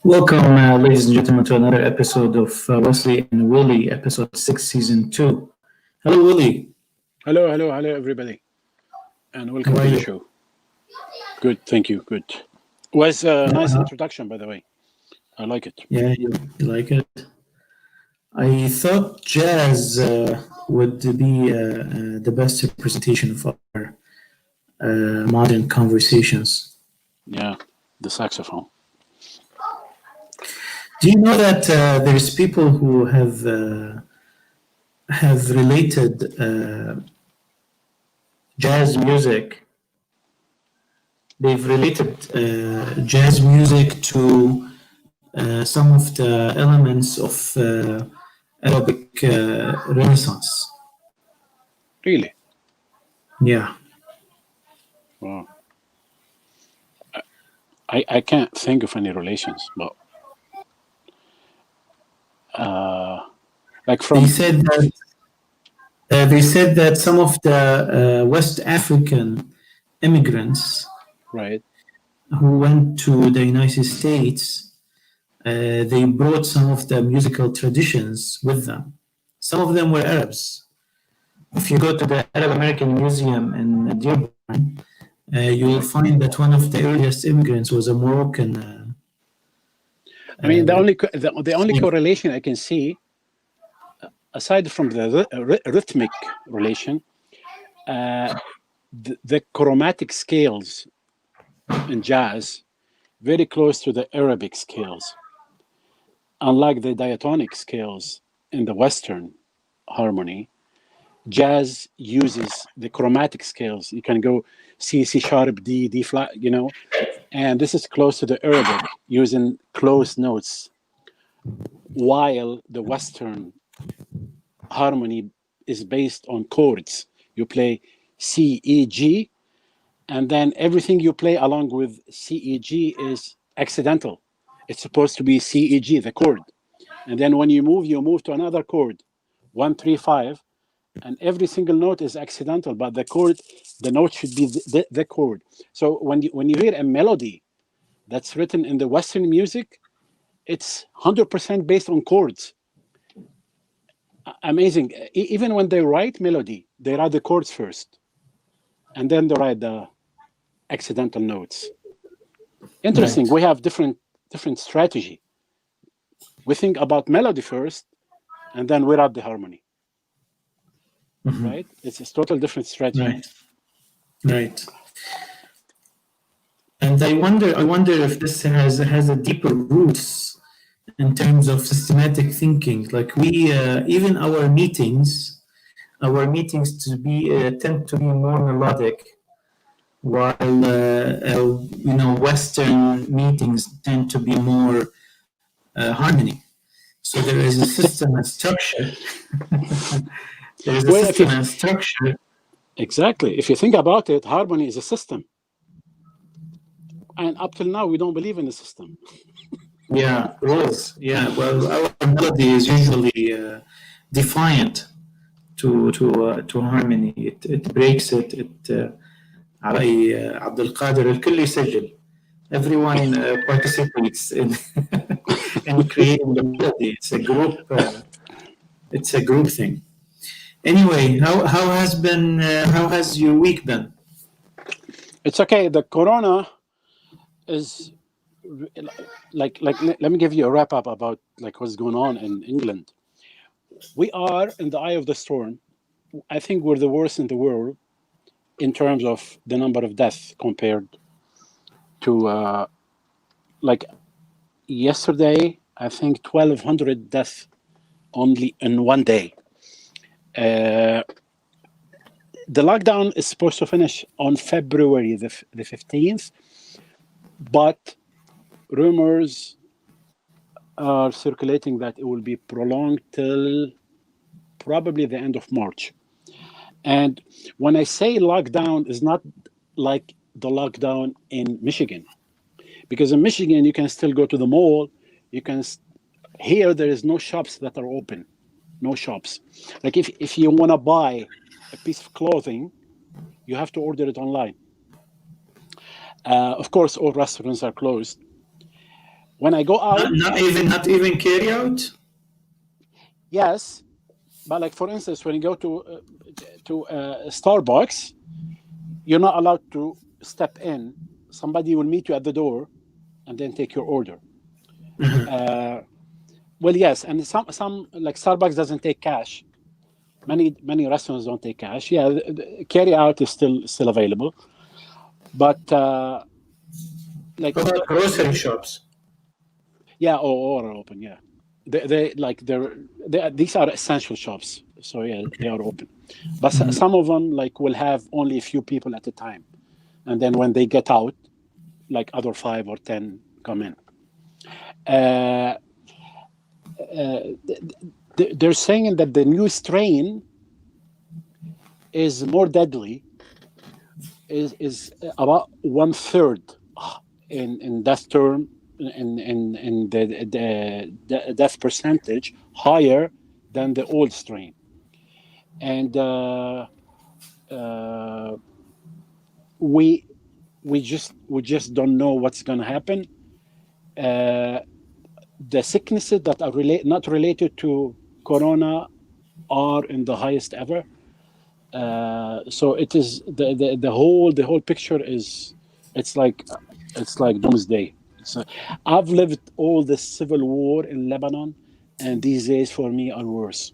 Welcome, ladies and gentlemen, to another episode of Wesley and Willy, episode 6, season 2. Hello, Willy. Hello, everybody, and welcome to the show. Good, thank you. Good. Was a nice introduction, by the way. I like it. Yeah, you like it. I thought jazz would be the best representation of our modern conversations. Yeah, the saxophone. Do you know that there's people who have related jazz music? They've related jazz music to some of the elements of Arabic Renaissance. Really? Yeah. Wow. I can't think of any relations, but like from they said that some of the West African immigrants, right, who went to the United States, they brought some of the musical traditions with them. Some of them were Arabs. If you go to the Arab American Museum in Dearborn, you will find that one of the earliest immigrants was a Moroccan. I mean, the only correlation I can see, aside from the rhythmic relation, the chromatic scales in jazz very close to the Arabic scales, unlike the diatonic scales in the Western harmony. Jazz uses the chromatic scales. You can go C sharp, D flat, and this is close to the Arabic, using closed notes, while the Western harmony is based on chords. You play C, E, G, and then everything you play along with C, E, G is accidental. It's supposed to be C, E, G, the chord. And then when you move to another chord, 1, 3, 5, and every single note is accidental, but the note should be the chord. So when you hear a melody that's written in the Western music, it's 100% based on chords. Amazing. Even when they write melody, they write the chords first, and then they write the accidental notes. Interesting. Right. We have different strategy. We think about melody first, and then we write the harmony. Mm-hmm. Right? It's a total different strategy. Right. And I wonder if this has a deeper roots in terms of systematic thinking. Like we, even our meetings to be tend to be more melodic, while Western meetings tend to be more harmony. So there is a system and structure. There is a system and structure. Exactly. If you think about it, harmony is a system. And up till now, we don't believe in the system. Yeah, rules. Yeah, well, our melody is usually defiant to harmony. It breaks it. عبد القادر الكل يسجل. Everyone participates in creating the melody. It's a group thing. Anyway, how has your week been? It's okay. The corona is like let me give you a wrap up about like what's going on in England. We are in the eye of the storm. I think we're the worst in the world in terms of the number of deaths compared to like yesterday. I think 1,200 deaths only in one day. The lockdown is supposed to finish on February the 15th, but rumors are circulating that it will be prolonged till probably the end of March. And when I say lockdown, is not like the lockdown in Michigan, because in Michigan you can still go to the mall. You can here there is no shops that are open, no shops. Like if you want to buy a piece of clothing, you have to order it online. Of course, all restaurants are closed. When I go out, not even carry out. yes, but like for instance, when you go to Starbucks, you're not allowed to step in. Somebody will meet you at the door, and then take your order. Well, yes, and some like Starbucks doesn't take cash. Many restaurants don't take cash. Yeah, the carry out is still available, but like What about grocery shops? yeah, or are open. Yeah, they like these are essential shops, so yeah, they are open. But some of them like will have only a few people at a time, and then when they get out, like other 5 or 10 come in. They're saying that the new strain is more deadly, is about 1/3 in death term, in the death percentage higher than the old strain, and we just don't know what's going to happen. The sicknesses that are not related to corona are in the highest ever. So it is the whole picture is it's like doomsday. I've lived all the civil war in Lebanon, and these days for me are worse.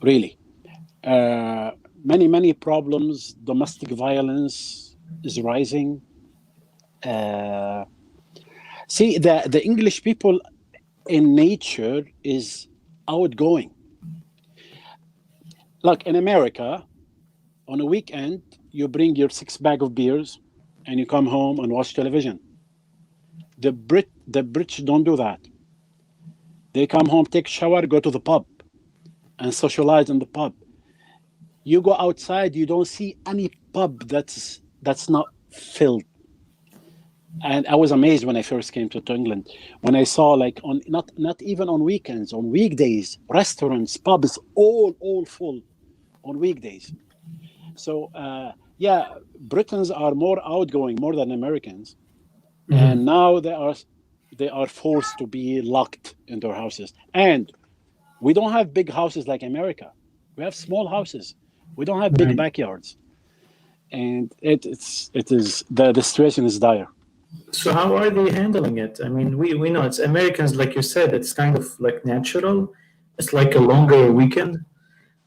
Really, many problems. Domestic violence is rising. See, the English people in nature is outgoing. Like in America, on a weekend, you bring your 6-pack of beers and you come home and watch television. The British don't do that. They come home, take a shower, go to the pub and socialize in the pub. You go outside, you don't see any pub that's not filled. And I was amazed when I first came to England, when I saw like on not even on weekends, on weekdays, restaurants, pubs, all full on weekdays. So yeah, Britons are more outgoing, more than Americans, and now they are forced to be locked in their houses. And we don't have big houses like America. We have small houses. We don't have big backyards, and it is the situation is dire. So how are they handling it? I mean, we know it's Americans, like you said, it's kind of like natural. It's like a longer weekend,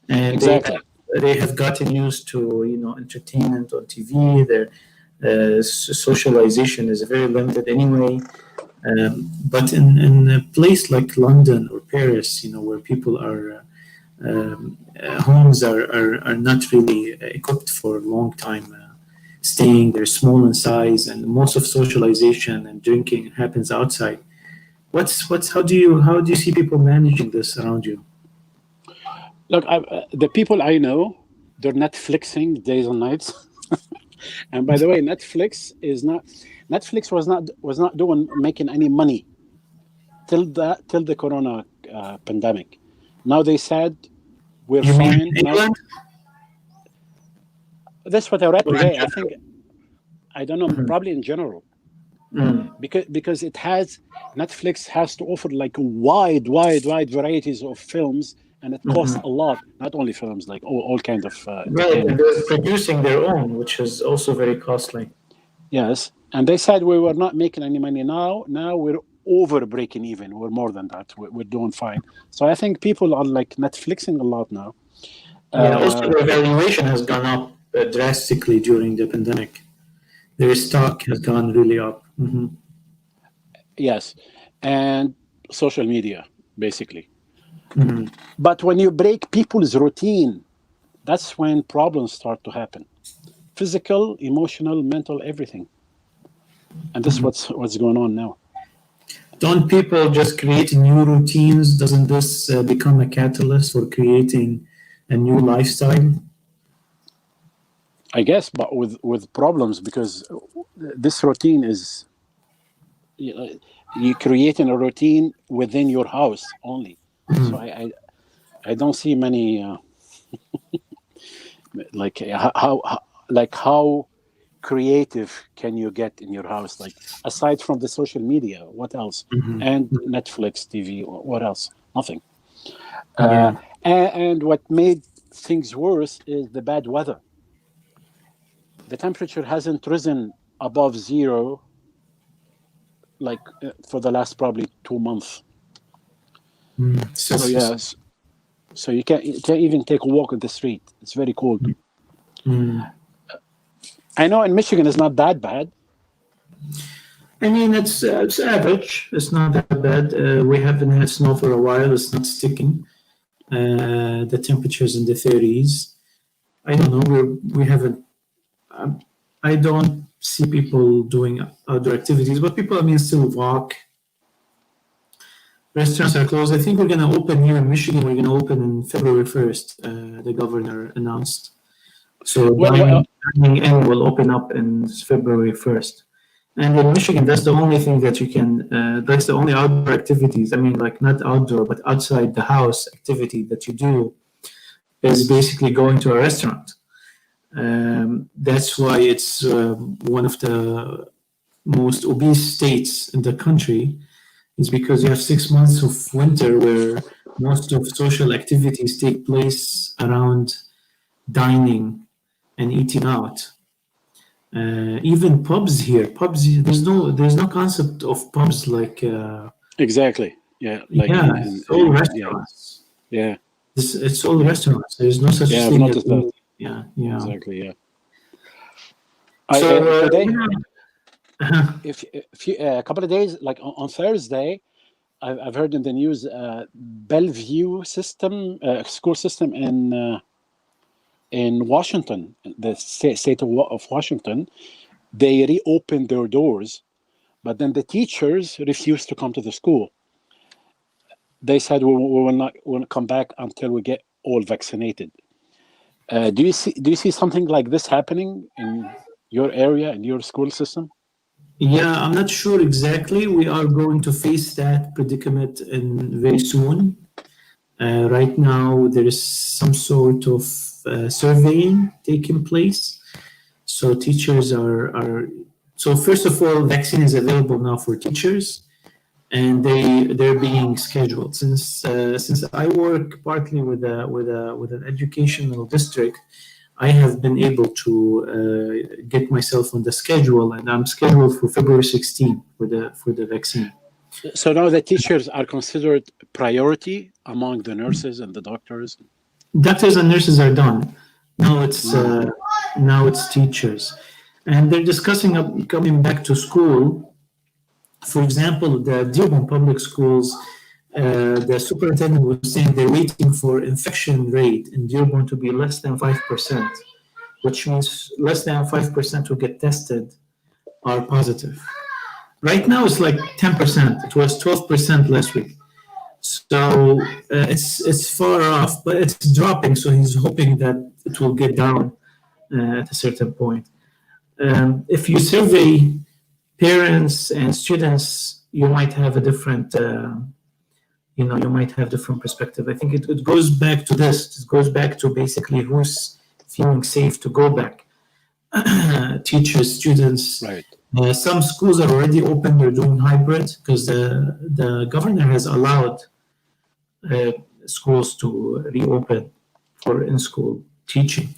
and Exactly. they have gotten used to entertainment on TV. Their socialization is very limited anyway. But in a place like London or Paris, where people are homes are not really equipped for a long time staying. They're small in size, and most of socialization and drinking happens outside. How do you see people managing this around you? Look, the people I know, they're Netflixing days and nights. And by the way, Netflix was not making any money till the Corona pandemic. Now they said we're You mean fine. England? That's what I read Or in today. general? I don't know, probably in general. Because Netflix has to offer like wide varieties of films and it costs a lot. Not only films, like all kinds of Right, and entertainment. they're producing their own, which is also very costly. Yes, and they said we were not making any money now. Now we're over breaking even. We're more than that. We're doing fine. So I think people are like Netflixing a lot now. Yeah, also their valuation has gone up drastically during the pandemic. Their stock has gone really up. Yes, and social media, basically. But when you break people's routine, that's when problems start to happen. Physical, emotional, mental, everything. And this is what's going on now. Don't people just create new routines? Doesn't this become a catalyst for creating a new lifestyle? I guess, but with problems, because this routine is, you're creating a routine within your house only. So I don't see many like how creative can you get in your house, like aside from the social media, what else? And Netflix, TV, what else? Nothing. And what made things worse is the bad weather. The temperature hasn't risen above zero like for the last probably 2 months. So yes, so you can't even take a walk on the street. It's very cold. I know in Michigan it's not that bad. I mean, it's average. It's not that bad. We haven't had snow for a while. It's not sticking. The temperature's in the 30s. I don't know. We haven't. I don't see people doing outdoor activities, but people, I mean, still walk. Restaurants are closed. I think we're going to open here in Michigan. We're going to open on February 1st. The governor announced. So dining in will open up in February 1st. And in Michigan, that's the only thing that you can, that's the only outdoor activities. I mean, like not outdoor, but outside the house activity that you do is basically going to a restaurant. That's why it's one of the most obese states in the country, is because you have 6 months of winter where most of social activities take place around dining and eating out. Even pubs here, there's no concept of pubs like exactly. Yeah, like it's all restaurants. Yeah, it's all restaurants. There's no such I've thing as noticed that. Yeah. Exactly. Yeah. So today, if a couple of days, like on Thursday, I've heard in the news, Bellevue system, school system in Washington, the state of Washington, they reopened their doors, but then the teachers refused to come to the school. They said we will not come back until we get all vaccinated. Do you see something like this happening in your area, in your school system? Yeah, I'm not sure exactly. We are going to face that predicament very soon. Right now, there is some sort of surveying taking place. So teachers are. So first of all, vaccine is available now for teachers, and they're being scheduled. Since I work partly with an educational district, I have been able to get myself on the schedule, and I'm scheduled for February 16th for the vaccine. So now the teachers are considered priority among the nurses and the doctors. Doctors and nurses are done. Now it's teachers, and they're discussing coming back to school. For example, the Dearborn Public Schools, the superintendent was saying they're waiting for infection rate in Dearborn to be less than 5%, which means less than 5% who get tested are positive. Right now, it's like 10%. It was 12% last week. So it's far off, but it's dropping. So he's hoping that it will get down at a certain point. If you survey parents and students, you might have a different, you might have different perspective. I think it goes back to this. It goes back to basically who's feeling safe to go back. Teachers, students. Right. Some schools are already open. They're doing hybrid because the governor has allowed schools to reopen for in-school teaching.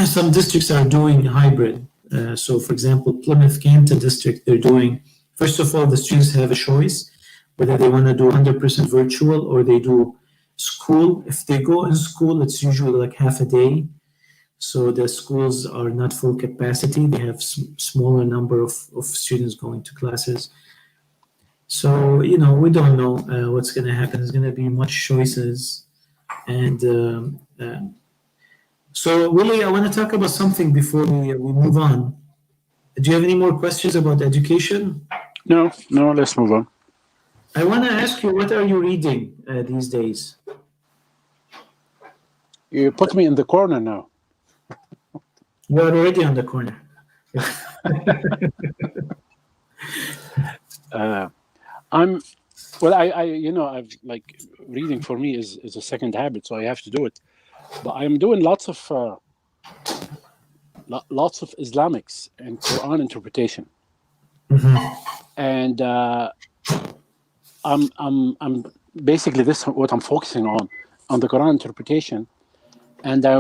Some districts are doing hybrid. So, for example, Plymouth Canton district, they're doing, first of all, the students have a choice whether they want to do 100% virtual or they do school. If they go in school, it's usually like half a day. So the schools are not full capacity. They have smaller number of students going to classes. So, we don't know what's going to happen. There's going to be much choices. And so, Willie, I want to talk about something before we move on. Do you have any more questions about education? No, let's move on. I want to ask you, what are you reading these days? You put me in the corner now. You are already on the corner. I've like reading for me is a second habit, so I have to do it. But I'm doing lots of Islamics and Quran interpretation, and I'm basically this what I'm focusing on the Quran interpretation, and I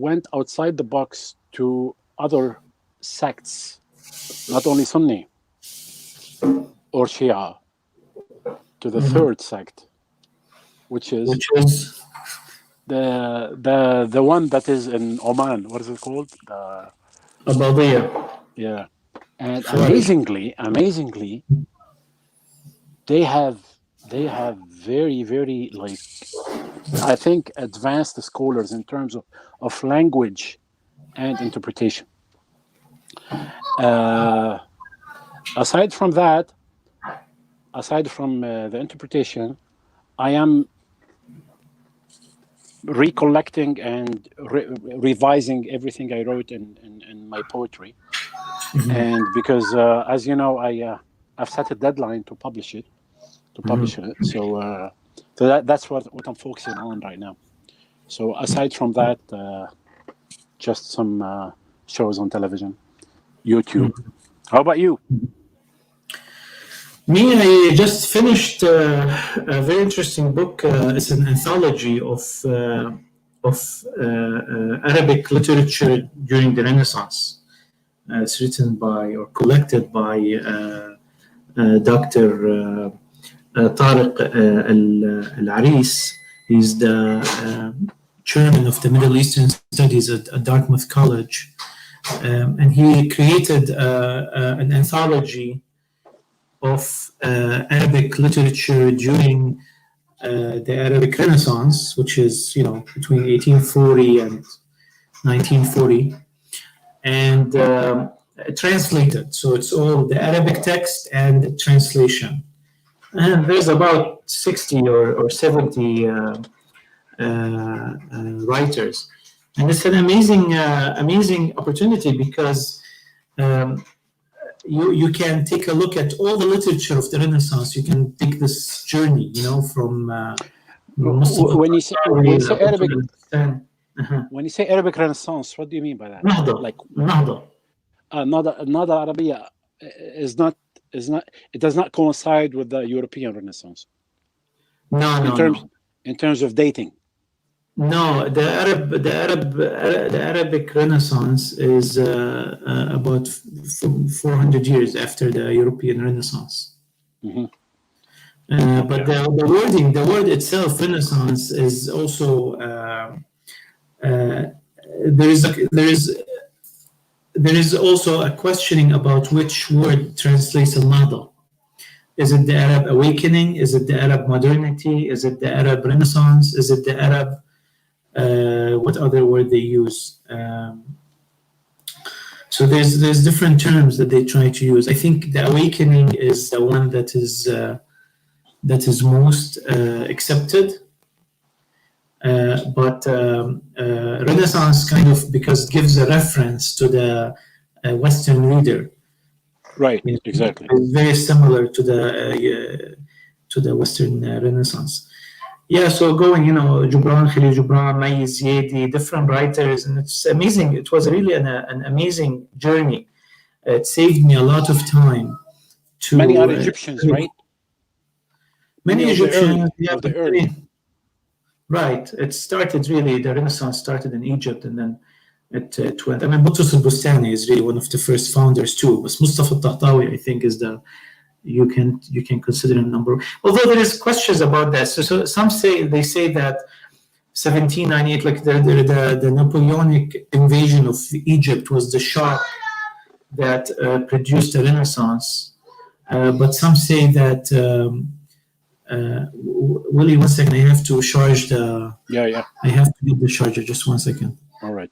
went outside the box to other sects, not only Sunni or Shia, to the third sect, which is the one that is in Oman. What is it called? The Abadiyya. Yeah, and amazingly, they have very, very, like, I think, advanced scholars in terms of language and interpretation. Aside from the interpretation, I am recollecting and revising everything I wrote in my poetry. And because, as you know, I've set a deadline to publish it. So that's what I'm focusing on right now. So aside from that, just some shows on television, YouTube. How about you? Me, I just finished a very interesting book. It's an anthology of Arabic literature during the Renaissance. It's written by or collected by Dr. Tariq Al-Aris. He's the chairman of the Middle Eastern Studies at Dartmouth College. And he created an anthology of Arabic literature during the Arabic Renaissance, which is, between 1840 and 1940, and translated. So it's all the Arabic text and translation. And there's about 60 or 70 writers. And it's an amazing opportunity because you can take a look at all the literature of the Renaissance. You can take this journey, from when you say Arabic. When you say Arabic Renaissance, what do you mean by that? Nahda. Like Nahda. Nahda Arabiya is not. It does not coincide with the European Renaissance. In terms of dating. No, the Arabic Renaissance is about 400 years after the European Renaissance. But the word itself, Renaissance, is also there is also a questioning about which word translates al-Nahda. Is it the Arab awakening? Is it the Arab modernity? Is it the Arab Renaissance? Is it the Arab what other word they use? So there's different terms that they try to use. I think the awakening is the one that is most accepted. But Renaissance kind of, because it gives a reference to the Western reader. Right, exactly. It's very similar to the Western Renaissance. Yeah, so going, Gibran, Khalil Gibran, Mayiz Yedi, different writers, and it's amazing. It was really an amazing journey. It saved me a lot of time. Many are Egyptians, right? Many Egyptians. Of the early. Right. It started really, the Renaissance started in Egypt, and then it went. I mean, Boutros al-Bustani is really one of the first founders too. But Mustafa al-Tahtawi, I think, is the you can consider a number. Although there is questions about that. So some say that 1798, like the Napoleonic invasion of Egypt, was the shock that produced the Renaissance. But some say that. Willie, 1 second. I have to charge the. Yeah. I have to get the charger. Just 1 second. All right.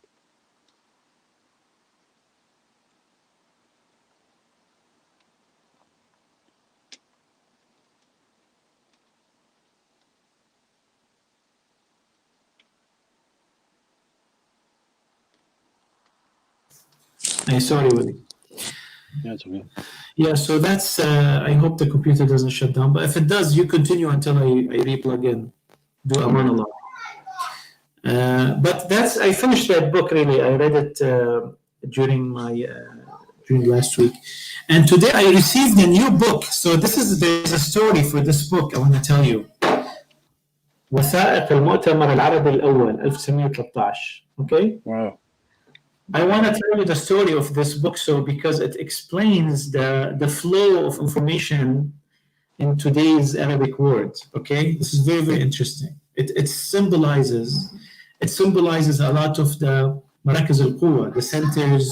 Sorry, Willie. Yeah, it's okay. Yeah, so that's. I hope the computer doesn't shut down. But if it does, you continue until I replug in. Do a monologue. But that's. I finished that book. Really, I read it during last week, and today I received a new book. So there's a story for this book. I want to tell you. وثائق المؤتمر العربي الأول 1913. Okay. Wow. I want to tell you the story of this book, because it explains the flow of information in today's Arabic world. Okay, this is very, very interesting. It symbolizes a lot of the Marakaz al-Quwa, the centers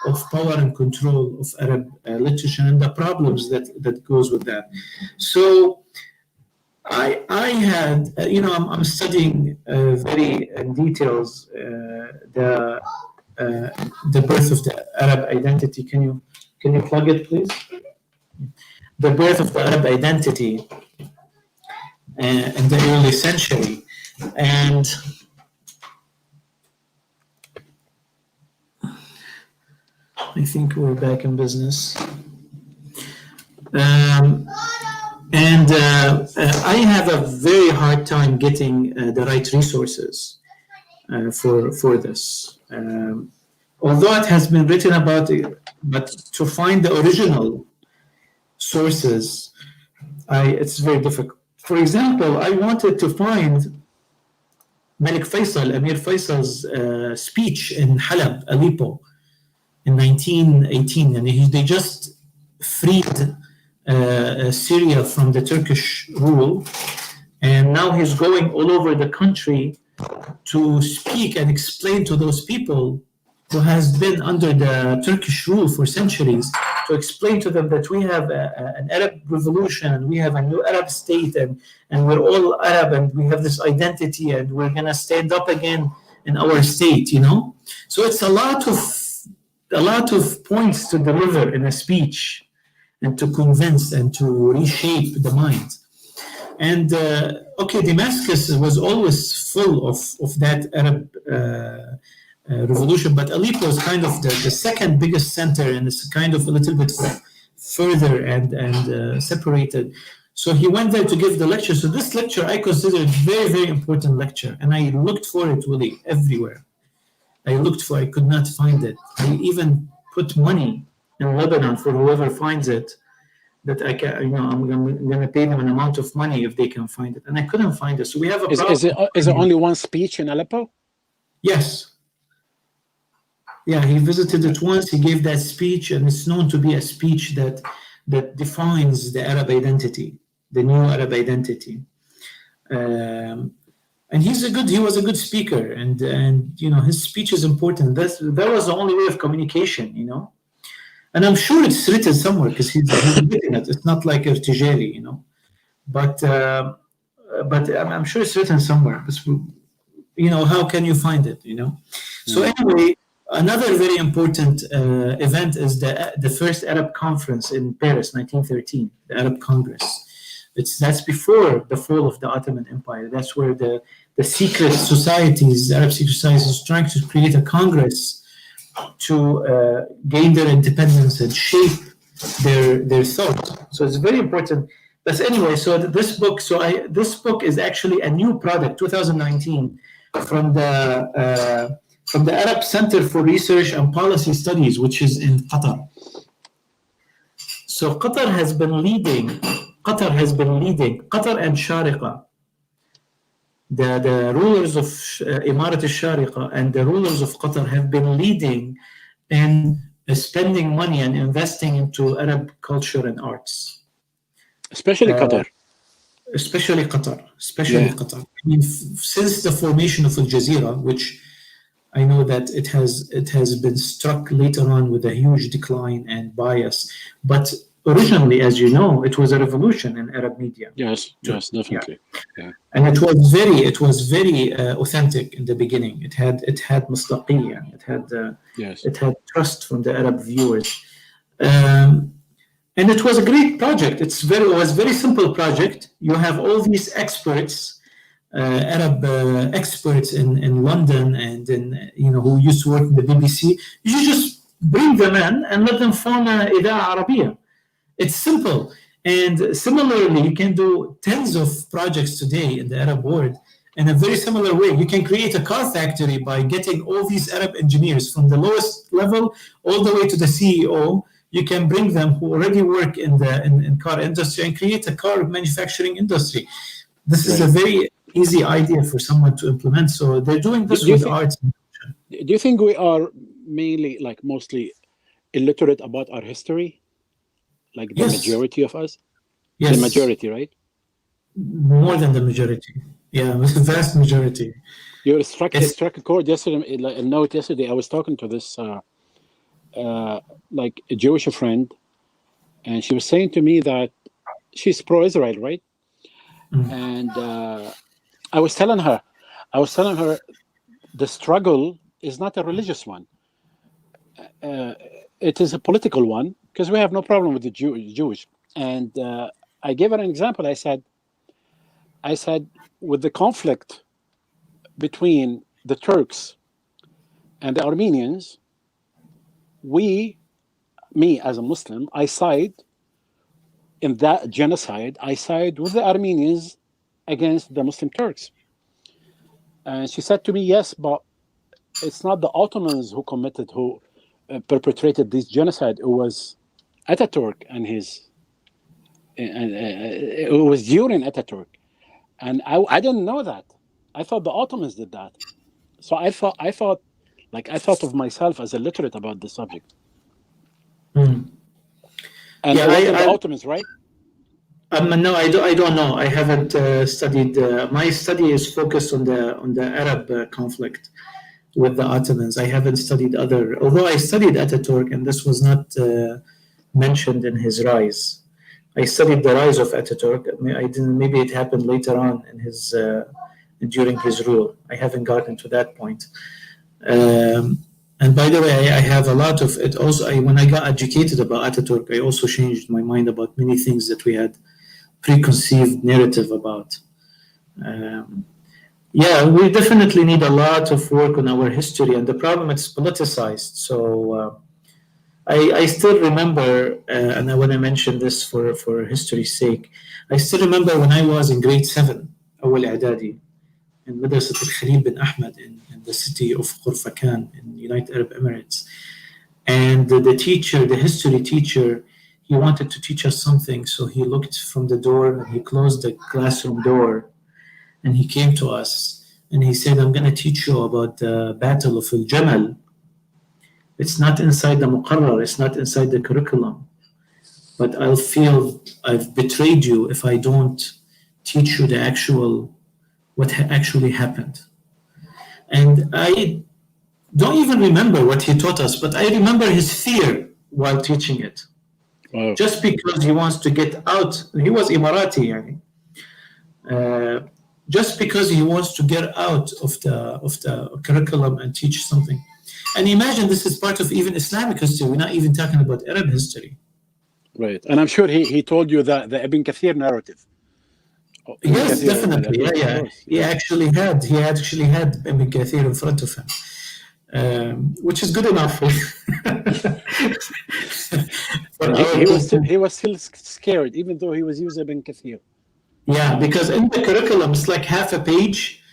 of power and control of Arab literature, and the problems that goes with that. So I had, I'm studying very in details the birth of the Arab identity. Can you plug it, please? The birth of the Arab identity in the early century, and I think we're back in business. I have a very hard time getting the right resources for this. Although it has been written about it, but to find the original sources, it's very difficult. For example, I wanted to find Malik Faisal, Emir Faisal's speech in Halab, Aleppo, in 1918, and they just freed Syria from the Turkish rule, and now he's going all over the country to speak and explain to those people who has been under the Turkish rule for centuries, to explain to them that we have an Arab revolution, and we have a new Arab state, and we're all Arab, and we have this identity, and we're going to stand up again in our state, So it's a lot of points to deliver in a speech, and to convince and to reshape the mind. And Damascus was always full of that Arab revolution, but Aleppo is kind of the second biggest center, and it's kind of a little bit further and separated. So he went there to give the lecture. So this lecture I consider very, very important lecture, and I looked for it really everywhere. I could not find it. I even put money in Lebanon for whoever finds it, that I can, I'm going to pay them an amount of money if they can find it, and I couldn't find it. So we have a problem. Is it only one speech in Aleppo? Yes. Yeah, he visited it once. He gave that speech, and it's known to be a speech that defines the Arab identity, the new Arab identity. And he was a good speaker, and his speech is important. That was the only way of communication, And I'm sure it's written somewhere, because he's written it. It's not like Irtijali, But I'm sure it's written somewhere. How can you find it, So anyway, another very important event is the first Arab conference in Paris, 1913, the Arab Congress. That's before the fall of the Ottoman Empire. That's where the secret societies, Arab secret societies, trying to create a congress to gain their independence and shape their thought. So it's very important. But anyway, so this book is actually a new product, 2019, from the Arab Center for Research and Policy Studies, which is in Qatar. So Qatar and Sharqa the rulers of Imarat al-Shariqa and the rulers of Qatar have been leading in spending money and investing into Arab culture and arts. Especially Qatar. Especially Qatar. I mean, since the formation of Al Jazeera, which I know that it has been struck later on with a huge decline and bias, but originally, as you know, it was a revolution in Arab media. Yes, definitely. Yeah. And it was very authentic in the beginning. It had مصداقية. It had trust from the Arab viewers. And it was a great project. It was a very simple project. You have all these experts, Arab experts in London and who used to work in the BBC. You just bring them in and let them form إذاعة عربية. It's simple. And similarly, you can do tens of projects today in the Arab world in a very similar way. You can create a car factory by getting all these Arab engineers from the lowest level all the way to the CEO. You can bring them who already work in the car industry and create a car manufacturing industry. This is a very easy idea for someone to implement. So they're doing this with arts. Do you think we are mainly, mostly illiterate about our history? Like the majority of us? Yes. The majority, right? More than the majority. Yeah, the vast majority. You struck a chord yesterday, a note yesterday. I was talking to this a Jewish friend, and she was saying to me that she's pro-Israel, right? Mm-hmm. And I was telling her the struggle is not a religious one. It is a political one, because we have no problem with the Jewish. And I gave her an example. I said, with the conflict between the Turks and the Armenians, me as a Muslim, I side in that genocide. I side with the Armenians against the Muslim Turks. And she said to me, yes, but it's not the Ottomans who perpetrated this genocide. It was Ataturk and it was during Ataturk. And I didn't know that. I thought the Ottomans did that. So I thought of myself as illiterate about the subject. Mm. And the Ottomans, right? No, I don't know. I haven't studied. My study is focused on the Arab conflict with the Ottomans. I haven't studied although I studied Ataturk, and this was not mentioned in his rise. I studied the rise of Ataturk. I didn't. Maybe it happened later on in his during his rule. I haven't gotten to that point. And by the way, I have a lot of it. Also, when I got educated about Ataturk, I also changed my mind about many things that we had preconceived narrative about. We definitely need a lot of work on our history, and the problem it's politicized. So I still remember, and I want to mention this for history's sake. I still remember when I was in grade 7, أول إعدادي, in Madrasat al-Khalil bin Ahmed in the city of Khurfakan in United Arab Emirates. And the history teacher, he wanted to teach us something. So he looked from the door and he closed the classroom door and he came to us and he said, I'm going to teach you about the Battle of Al-Jamal. It's not inside the Muqarrar, it's not inside the curriculum. But I'll feel I've betrayed you if I don't teach you what actually happened. And I don't even remember what he taught us, but I remember his fear while teaching it. Wow. Just because he wants to get out. He was Emirati, just because he wants to get out of the curriculum and teach something. And imagine this is part of even Islamic history. We're not even talking about Arab history. Right. And I'm sure he told you the Ibn Kathir narrative. Yes, definitely. Yeah. He actually had Ibn Kathir in front of him, which is good enough. He was still scared, even though he was using Ibn Kathir. Yeah, because in the curriculum, it's like half a page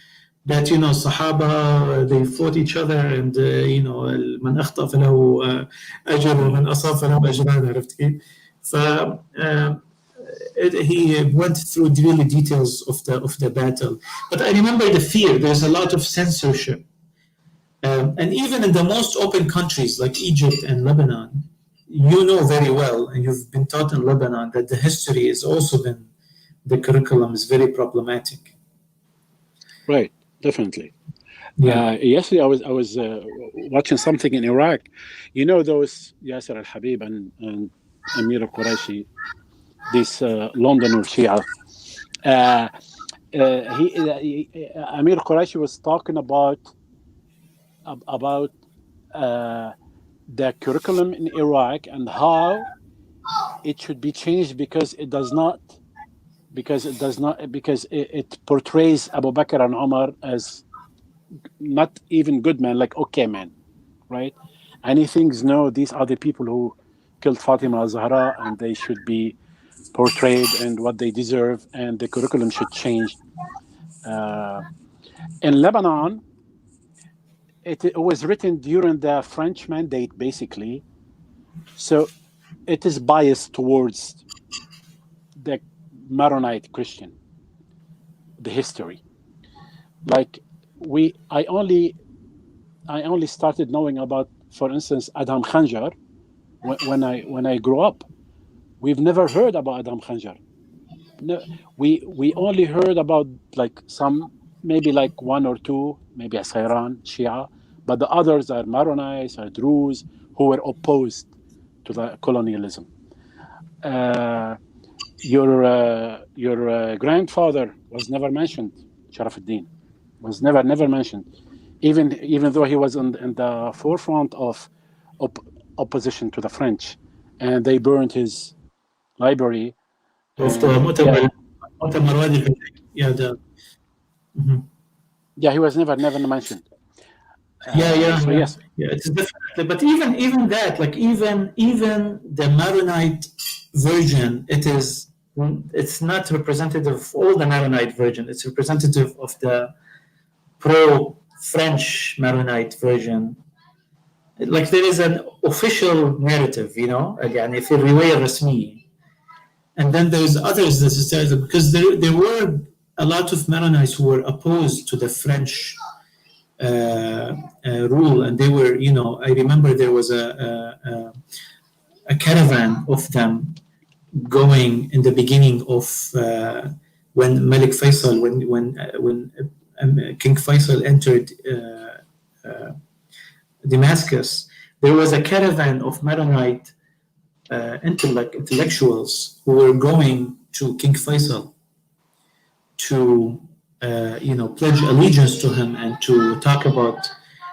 that, Sahaba, they fought each other, and, من أخطأ فله أجر ومن أصاب فله أجران, عرفت كيف؟ he went through really details of the battle. But I remember the fear. There's a lot of censorship, and even in the most open countries like Egypt and Lebanon, you know very well, and you've been taught in Lebanon that the history has also been, the curriculum is very problematic. Right, definitely. Yeah. Yesterday, I was watching something in Iraq. You know those Yasser al-Habib and Amir al-Quraishi, these Londoner Shia. Amir al-Quraishi was talking about the curriculum in Iraq and how it should be changed because it portrays Abu Bakr and Umar as not even good men, like okay men, right? And he thinks, no, these are the people who killed Fatima al-Zahra and they should be portrayed and what they deserve, and the curriculum should change. In Lebanon, it was written during the French Mandate, basically, so it is biased towards the Maronite Christian, the history. Like I only started knowing about, for instance, Adham Khanjar when I grew up. We've never heard about Adham Khanjar. No, we only heard about like some, maybe like one or two, maybe Asairan, Shia, but the others are Maronites or Druze who were opposed to the colonialism. Your grandfather was never mentioned. Sharafuddin was never mentioned, even though he was in the forefront of opposition to the French, and they burned his library. Of the Mu'tamar Wadi. Yeah, yeah, he was never mentioned. So yes, it's definitely. But even that, like even the Maronite version, it's not representative of all the Maronite version. It's representative of the pro-French Maronite version. Like there is an official narrative, يعني في الرواية الرسمية. And then there's others necessarily, because there were a lot of Maronites who were opposed to the French rule, and they were, I remember there was a caravan of them going in the beginning of when Malik Faisal, when King Faisal entered Damascus. There was a caravan of Maronite intellectuals who were going to King Faisal to pledge allegiance to him and to talk about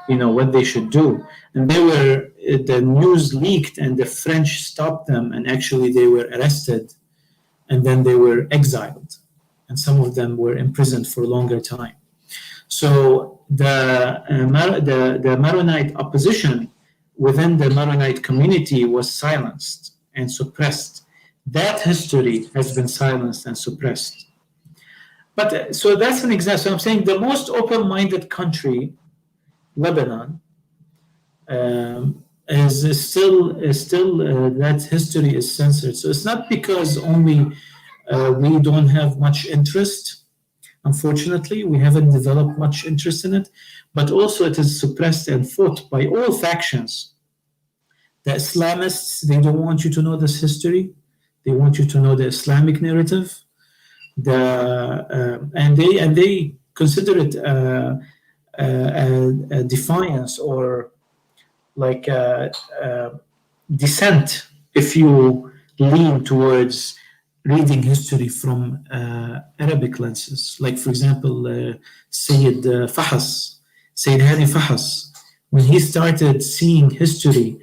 what they should do. And the news leaked, and the French stopped them, and actually they were arrested, and then they were exiled, and some of them were imprisoned for a longer time. So the Maronite opposition within the Maronite community was silenced and suppressed. That history has been silenced and suppressed. But so that's an example. So I'm saying the most open-minded country, Lebanon, is still that history is censored. So it's not because only we don't have much interest. Unfortunately, we haven't developed much interest in it, but also it is suppressed and fought by all factions. The Islamists, they don't want you to know this history. They want you to know the Islamic narrative. And they consider it a defiance or like a dissent if you lean towards reading history from Arabic lenses. Like, for example, Sayyid Hani Fahas, when he started seeing history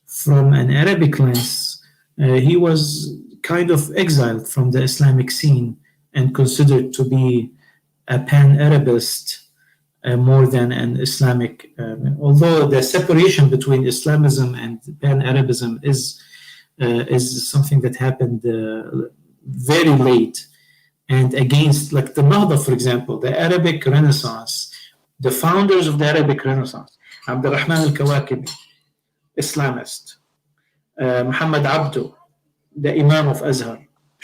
from an Arabic lens, he was kind of exiled from the Islamic scene and considered to be a pan-Arabist more than an Islamic. Although the separation between Islamism and pan-Arabism is something that happened very late and against, like the Nahda, for example, the Arabic Renaissance, the founders of the Arabic Renaissance, Abd al-Rahman al-Kawakibi, Islamist, Muhammad Abdu, the Imam of Azhar,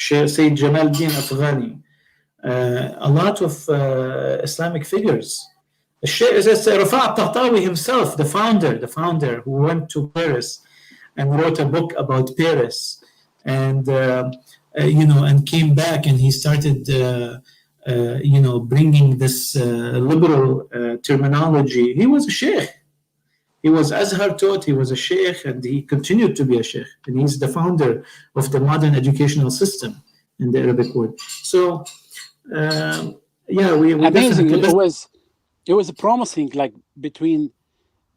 Sayyid Jamal Din Afghani, a lot of Islamic figures. Rafa' Tahtawi himself, the founder who went to Paris and wrote a book about Paris, and and came back, and he started bringing this liberal terminology. He was a sheikh. He was Azhar taught, he was a sheikh, and he continued to be a sheikh. And he's the founder of the modern educational system in the Arabic world. So, we amazing. definitely... It was promising, like between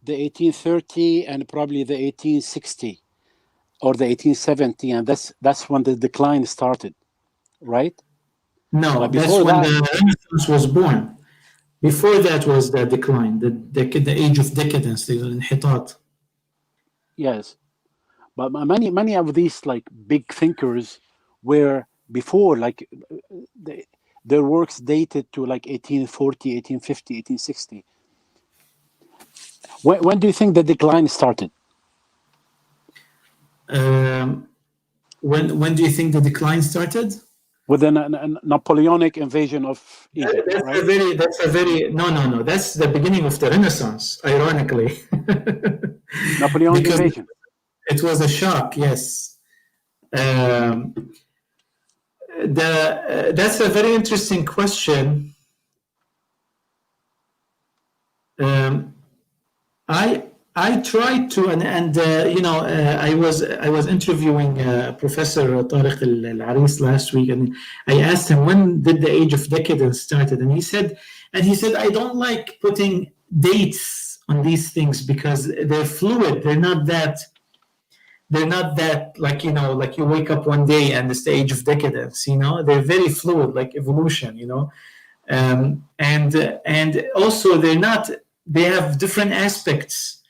the 1830 and probably the 1860 or the 1870, and that's when the decline started, right? No, that's when the Renaissance was born. Before that was the decline, the Age of Decadence, the inhitat. Yes, but many of these like big thinkers were before, like their works dated to like 1840, 1850, 1860. When do you think the decline started? When do you think the decline started? With the Napoleonic invasion of Egypt, that's right? No. That's the beginning of the Renaissance, ironically. Napoleonic invasion. It was a shock, yes. That's a very interesting question. I tried to, I was interviewing Professor Tariq Al-Aris last week, and I asked him, when did the Age of Decadence started? And he said, I don't like putting dates on these things because they're fluid. They're not that like you wake up one day and it's the Age of Decadence. They're very fluid, like evolution. And also they have different aspects.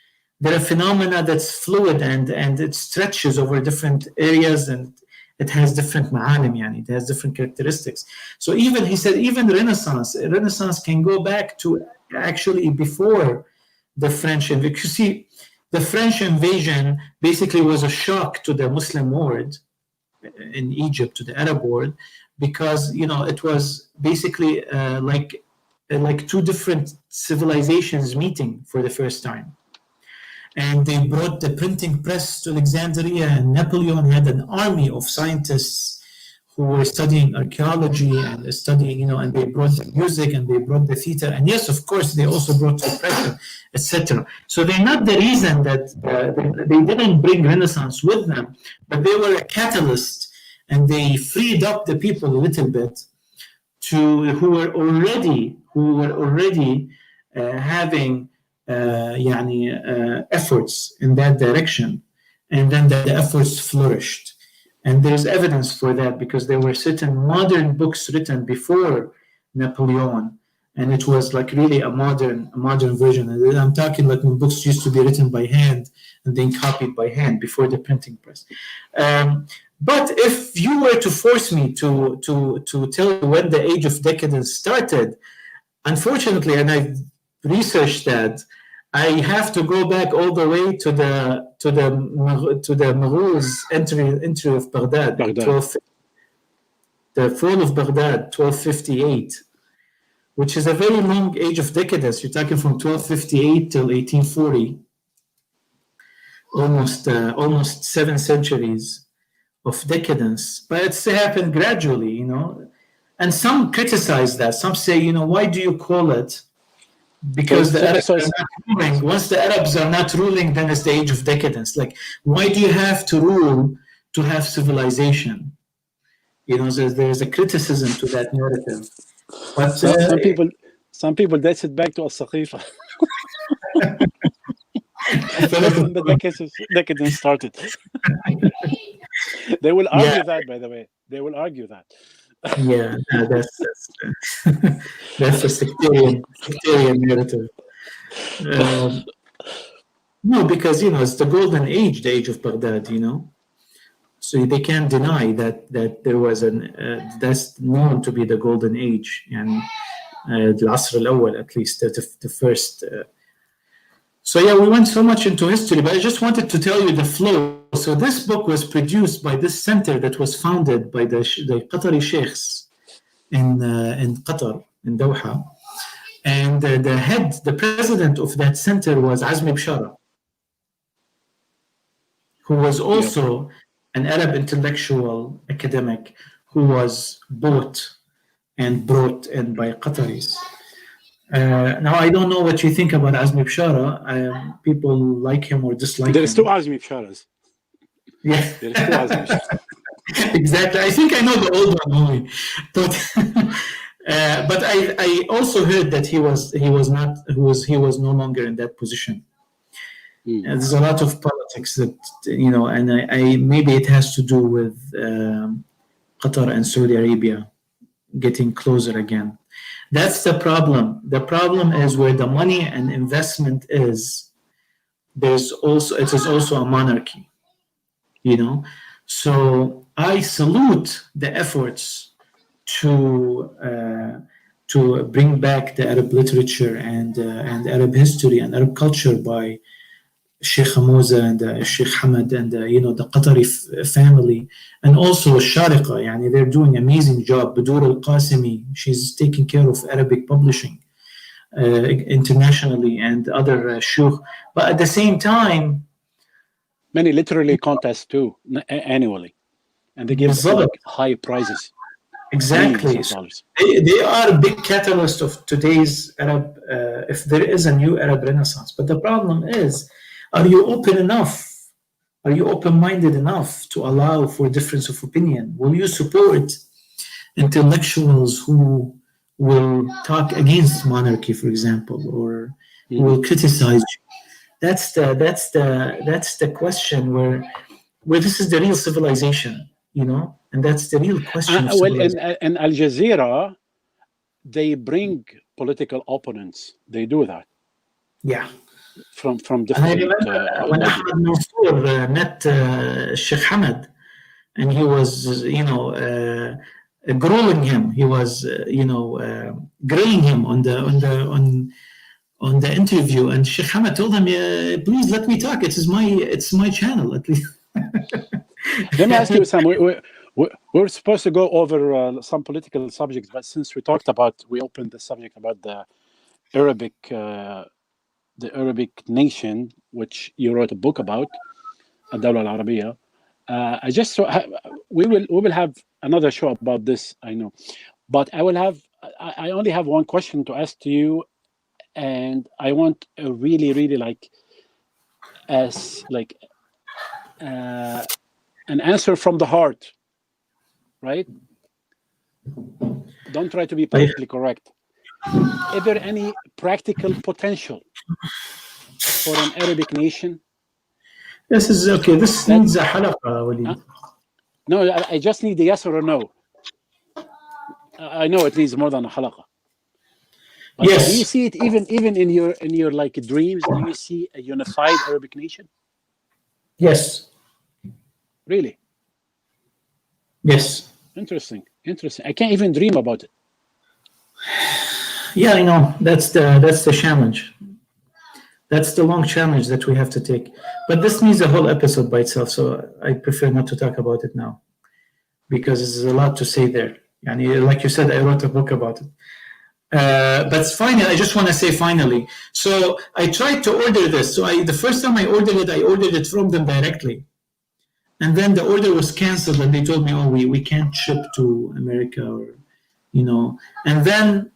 There are phenomena that's fluid and it stretches over different areas, and it has different ma'alim, it has different characteristics. So he said even Renaissance can go back to actually before the French invasion. You see, the French invasion basically was a shock to the Muslim world in Egypt, to the Arab world, because it was basically like two different civilizations meeting for the first time. And they brought the printing press to Alexandria, and Napoleon had an army of scientists who were studying archaeology and studying, and they brought the music and they brought the theater. And yes, of course, they also brought the pressure, etc. So they're not the reason that they didn't bring Renaissance with them, but they were a catalyst, and they freed up the people a little bit who were already having efforts in that direction, and then the efforts flourished. And there's evidence for that because there were certain modern books written before Napoleon, and it was like really a modern version. And I'm talking like when books used to be written by hand and then copied by hand before the printing press. But if you were to force me to tell you when the Age of Decadence started, unfortunately, and I researched that, I have to go back all the way to the Mughals entry of Baghdad. The fall of Baghdad, 1258, which is a very long Age of Decadence. You're talking from 1258 till 1840, almost 7 centuries of decadence. But it's happened gradually, And some criticize that. Some say, why do you call it? Because the Arabs are not ruling. Once the Arabs are not ruling, then it's the Age of Decadence. Like, why do you have to rule to have civilization? There's a criticism to that narrative. But some people dates it back to Al-Saqifa. The decadence started. They will argue that, by the way. They will argue that. Yeah, that's a sectarian narrative. No, because it's the golden age, the Age of Baghdad. So they can't deny that there was that's known to be the golden age, and the Asr al-Awwal, at least the first. So yeah, we went so much into history, but I just wanted to tell you the flow. so this book was produced by this center that was founded by the Qatari sheikhs in Qatar, in Doha. And the president of that center was Azmi Bishara, who was also an Arab intellectual academic who was bought and brought in by Qataris. Now, I don't know what you think about Azmi Bishara. People like him or dislike him. There's two Azmi Bisharas. Yeah. There's two Azmi Bisharas. Exactly. I think I know the old one only. But I also heard that he was no longer in that position. There's a lot of politics that, and I maybe it has to do with Qatar and Saudi Arabia getting closer again. That's the problem. The problem is where the money and investment is. It is also a monarchy, So I salute the efforts to bring back the Arab literature and Arab history and Arab culture by Sheikh Hamouza and Sheikh Hamad and the Qatari family, and also Shariqa. They're doing an amazing job. Badur al-Qasimi, she's taking care of Arabic publishing internationally, and other shuyukh. But at the same time, many literary contests too annually, and they give high prizes. Exactly. They are a big catalyst of today's Arab, if there is a new Arab Renaissance. But the problem is, are you open enough? Are you open-minded enough to allow for difference of opinion? Will you support intellectuals who will talk against monarchy, for example, or who will criticize you? That's the question where this is the real civilization, and that's the real question. Well, in Al Jazeera, they bring political opponents. They do that. Yeah. From different. I remember when Ahmed Mansour met Sheikh Hamad, and he was, grueling him. He was, grilling him on the interview, and Sheikh Hamad told him, "Please let me talk. It's my channel at least." Let me ask you, Sam. We're supposed to go over some political subjects, but since we opened the subject about the Arabic nation, which you wrote a book about, Ad-Dawla al-Arabiya. I just we will have another show about this, I know, but I only have one question to ask to you, and I want a really an answer from the heart, right? Don't try to be politically correct. Is there any practical potential for an Arabic nation? This is okay. This needs a halaqa, Walid. No, I just need a yes or a no. I know it needs more than a halaqa. But yes. Do you see it even in your dreams? Do you see a unified Arabic nation? Yes. Really? Yes. Interesting. I can't even dream about it. Yeah, I know. That's the challenge. That's the long challenge that we have to take. But this needs a whole episode by itself, so I prefer not to talk about it now, because there's a lot to say there. And like you said, I wrote a book about it. But finally, I just want to say finally. So I tried to order this. So the first time I ordered it from them directly. And then the order was canceled, and they told me, "Oh, we can't ship to America," or And then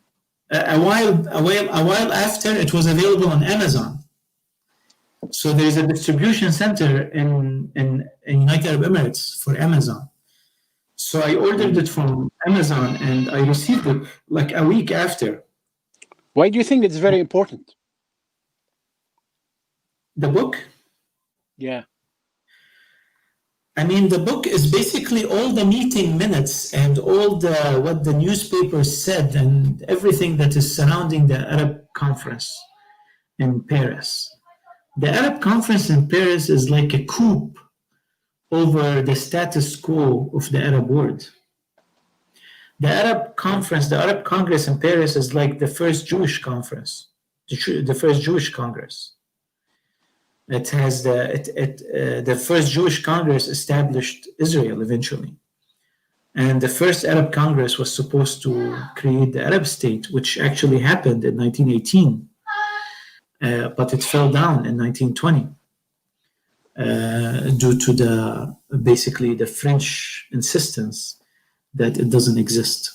a while after, it was available on Amazon. So there is a distribution center in United Arab Emirates for Amazon. So I ordered it from Amazon, and I received it like a week after. Why do you think it's very important? The book? Yeah. I mean, the book is basically all the meeting minutes and all what the newspapers said and everything that is surrounding the Arab conference in Paris. The Arab conference in Paris is like a coup over the status quo of the Arab world. The Arab conference, the Arab Congress in Paris is like the first Jewish conference, the first Jewish Congress. It has the first Jewish Congress established Israel eventually. And the first Arab Congress was supposed to create the Arab state, which actually happened in 1918, but it fell down in 1920 due to basically the French insistence that it doesn't exist.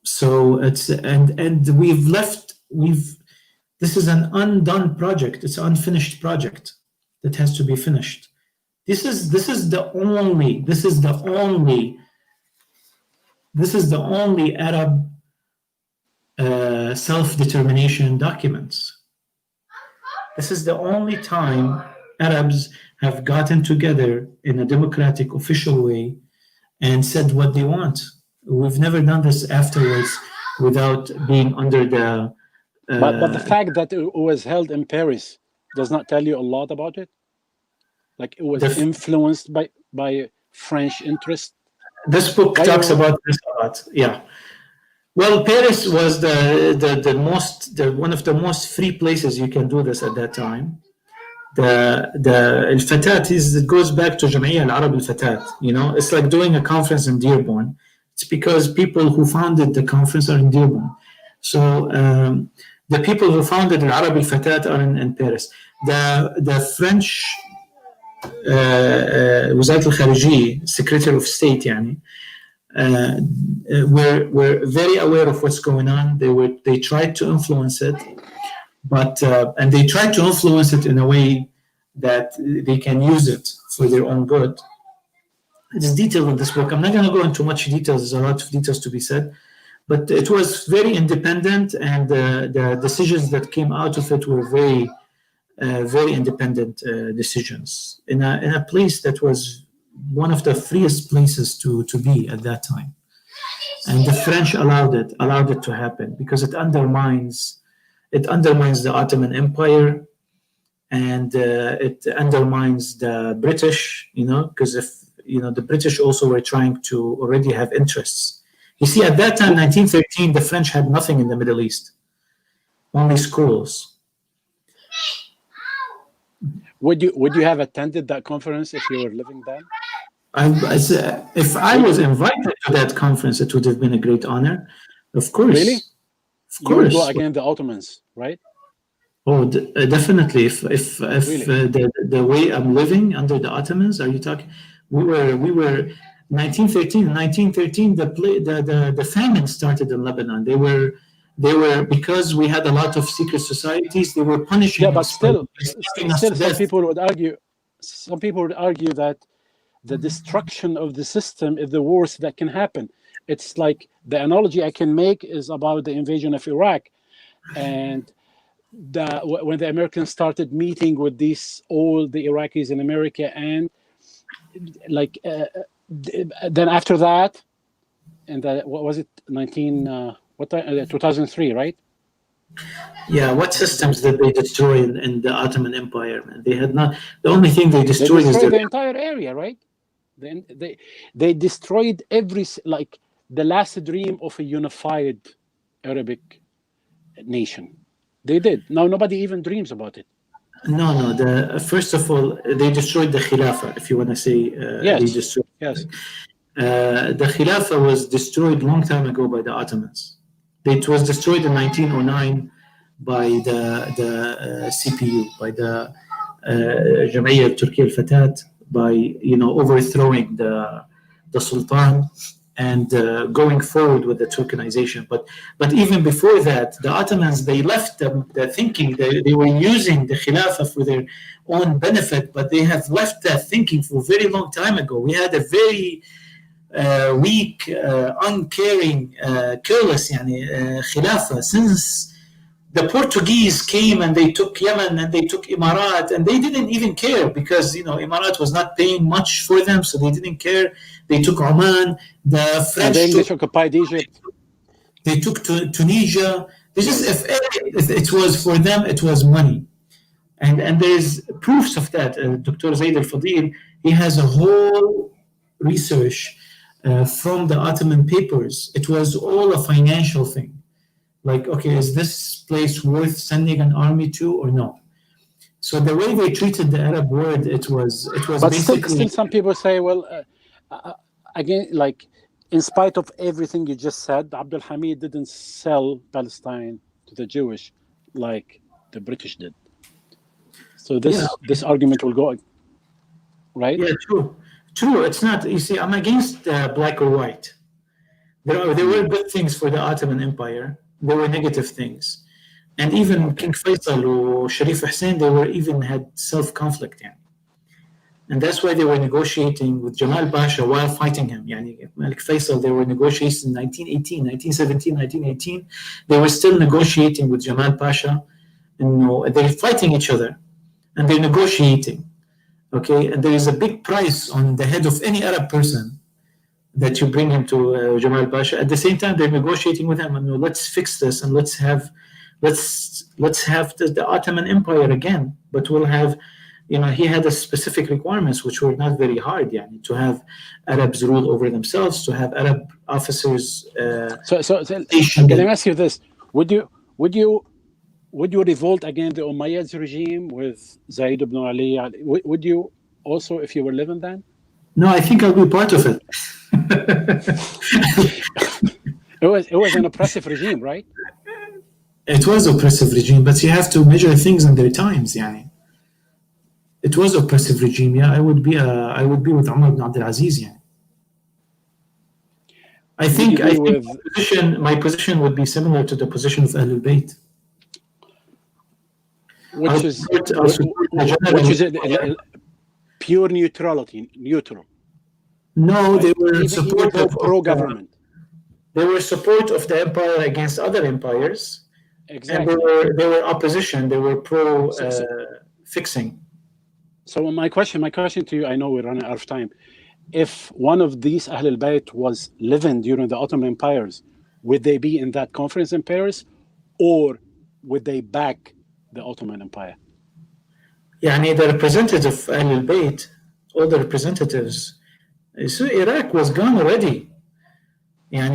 So it's and this is an undone project. It's an unfinished project that has to be finished. This is the only Arab self-determination documents. This is the only time Arabs have gotten together in a democratic, official way and said what they want. We've never done this afterwards without being under the. But the fact that it was held in Paris does not tell you a lot about it. Like it was influenced by French interest. This book talks about this a lot. Yeah. Well, Paris was one of the most free places you can do this at that time. The Al-Fatat it goes back to Jamia al-Arab al-Fatat. It's like doing a conference in Dearborn. It's because people who founded the conference are in Dearborn. So the people who founded al-Arab al-Fatat are in Paris. The French Wazat al-Khariji, Secretary of State, were very aware of what's going on. They tried to influence it, but and they tried to influence it in a way that they can use it for their own good. It's detailed in this book. I'm not going to go into much details. There's a lot of details to be said, but it was very independent, and the decisions that came out of it were very, very independent decisions in a place that was one of the freest places to be at that time. And the French allowed it to happen because it undermines the Ottoman Empire, and it undermines the British, because if the British also were trying to already have interests. You see, at that time, 1913, the French had nothing in the Middle East, only schools. Would you have attended that conference if you were living then? If I was invited to that conference, it would have been a great honor. Of course. Really? Of course. You would go against the Ottomans, right? Oh, definitely. If Really? The way I'm living under the Ottomans, are you talking? We were 1913. In 1913, the famine started in Lebanon. They were because we had a lot of secret societies. They were punishing. Yeah, but us still, us some people would argue that the destruction of the system is the worst that can happen. It's like the analogy I can make is about the invasion of Iraq, and when the Americans started meeting with all the Iraqis in America, and then after that, and what was it, 2003, right? Yeah, what systems did they destroy in the Ottoman Empire? Man? They had not. The only thing they destroyed is the entire area, right? They destroyed the last dream of a unified Arabic nation. They did. Now nobody even dreams about it. No. First of all, they destroyed the Khilafah. If you want to say, yes. They destroyed. Yes. The Khilafah was destroyed long time ago by the Ottomans. It was destroyed in 1909 by the CPU, by the Jamia al-Turkiya al-Fatat, by overthrowing the Sultan and going forward with the Turkanization. But even before that, the Ottomans, they left the thinking. They were using the Khilafah for their own benefit, but they have left that thinking for a very long time ago. We had a very weak, uncaring, careless Khilafah since the Portuguese came and they took Yemen and they took Emirat, and they didn't even care because Emirat was not paying much for them, so they didn't care. They took Oman. The French occupied Egypt. They took Tunisia. They just if it was for them, it was money, and there's proofs of that. Dr. Zaid al-Fadil, he has a whole research from the Ottoman papers. It was all a financial thing. Like, okay, is this place worth sending an army to or no? So the way they treated the Arab world, it was But basically still, some people say, well, again, like, in spite of everything you just said, Abdul Hamid didn't sell Palestine to the Jewish like the British did. So this argument will go, right? Yeah, true. It's not. You see, I'm against black or white. There were good things for the Ottoman Empire. There were negative things, and even King Faisal or Sharif Hussein, they were even had self-conflict. Yeah. And that's why they were negotiating with Jamal Pasha while fighting him. Yani, Malik Faisal, they were negotiating in 1918, 1917, 1918. They were still negotiating with Jamal Pasha. And they're fighting each other, and they're negotiating. Okay, and there is a big price on the head of any Arab person that you bring him to Jamal Pasha. At the same time, they're negotiating with him, and let's fix this, and let's have the Ottoman Empire again. But we'll have, he had a specific requirements which were not very hard. To have Arabs rule over themselves, to have Arab officers. So let me ask you this: Would you revolt against the Umayyads regime with Zayd ibn Ali? Would you also, if you were living then? No, I think I'll be part of it. It was an oppressive regime, right? It was oppressive regime, but you have to measure things in their times. It was oppressive regime. Yeah, I would be with Umar ibn Abdul Aziz. I think my position would be similar to the position of Ahlul Bayt. Which is pure neutrality, neutral. No, right? They were support of pro-government. They were support of the empire against other empires. Exactly. And they were opposition. They were pro fixing. So my question to you, I know we're running out of time. If one of these Ahlul Bayt was living during the Ottoman empires, would they be in that conference in Paris, or would they back the Ottoman Empire? The representative of Ahlul Bayt, all the representatives, so Iraq was gone already. The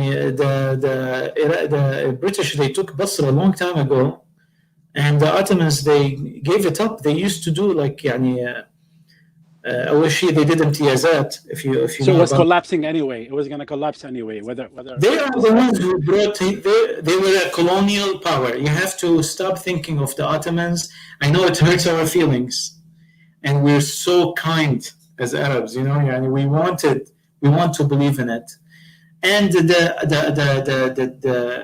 British, they took Basra a long time ago, and the Ottomans, they gave it up. They used to do they did imtiyazat. If you so it was collapsing anyway. It was going to collapse anyway. Whether they are the ones who brought. They were a colonial power. You have to stop thinking of the Ottomans. I know it hurts our feelings, and we're so kind as Arabs. We want to believe in it. And the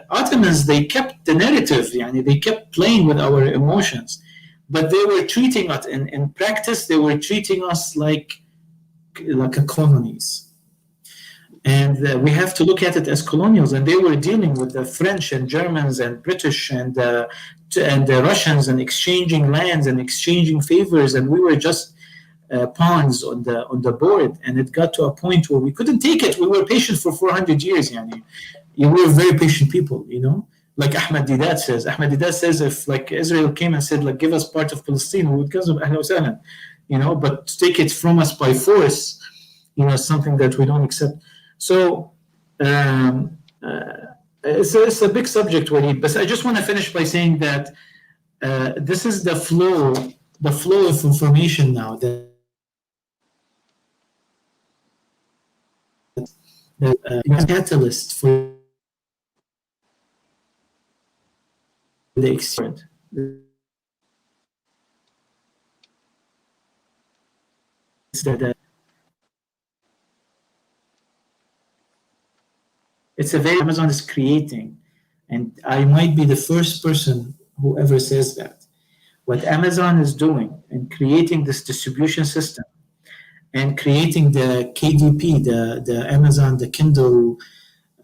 Ottomans, they kept the narrative. They kept playing with our emotions. But they were treating us, in practice, they were treating us like a colonies. And we have to look at it as colonials. And they were dealing with the French and Germans and British and the Russians, and exchanging lands and exchanging favors. And we were just pawns on the board. And it got to a point where we couldn't take it. We were patient for 400 years. We were very patient people, Like Ahmed Didat says. If Israel came and said, give us part of Palestine, we would give them Ahlan wa sahlan. But to take it from us by force, is something that we don't accept. So it's a big subject, Walid. But I just want to finish by saying that this is the flow of information now that catalyst for the experience. It's a very Amazon is creating, and I might be the first person who ever says that. What Amazon is doing and creating this distribution system and creating the KDP, the Amazon, the Kindle,